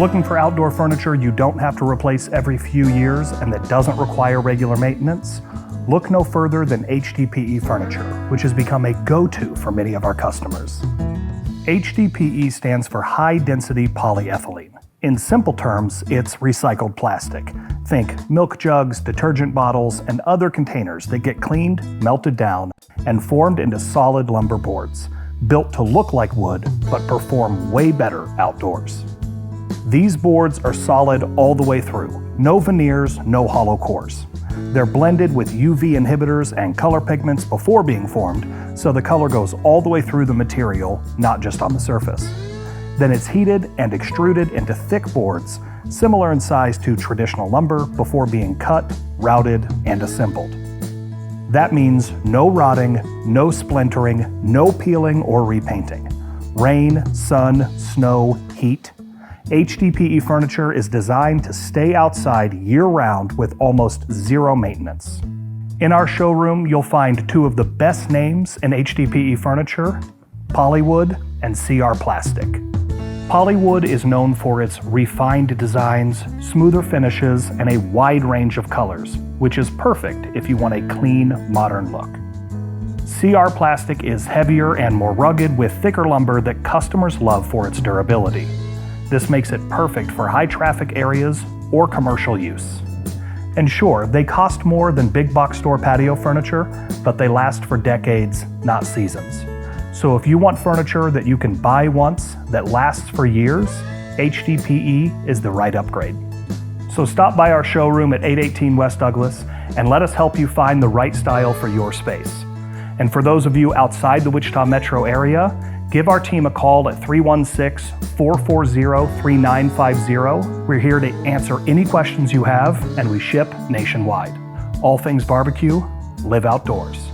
Looking for outdoor furniture you don't have to replace every few years and that doesn't require regular maintenance? Look no further than HDPE furniture, which has become a go-to for many of our customers. HDPE stands for high density polyethylene. In simple terms, it's recycled plastic. Think milk jugs, detergent bottles, and other containers that get cleaned, melted down, and formed into solid lumber boards, built to look like wood, but perform way better outdoors. These boards are solid all the way through. No veneers, no hollow cores. They're blended with UV inhibitors and color pigments before being formed, so the color goes all the way through the material, not just on the surface. Then it's heated and extruded into thick boards, similar in size to traditional lumber, before being cut, routed, and assembled. That means no rotting, no splintering, no peeling or repainting. Rain, sun, snow, heat. HDPE furniture is designed to stay outside year-round with almost zero maintenance. In our showroom, you'll find two of the best names in HDPE furniture, Polywood and CR Plastic. Polywood is known for its refined designs, smoother finishes, and a wide range of colors, which is perfect if you want a clean, modern look. CR Plastic is heavier and more rugged with thicker lumber that customers love for its durability. This makes it perfect for high-traffic areas or commercial use. And sure, they cost more than big box store patio furniture, but they last for decades, not seasons. So if you want furniture that you can buy once, that lasts for years, HDPE is the right upgrade. So stop by our showroom at 818 West Douglas and let us help you find the right style for your space. And for those of you outside the Wichita metro area, give our team a call at 316-440-3950. We're here to answer any questions you have, and we ship nationwide. All things barbecue, live outdoors.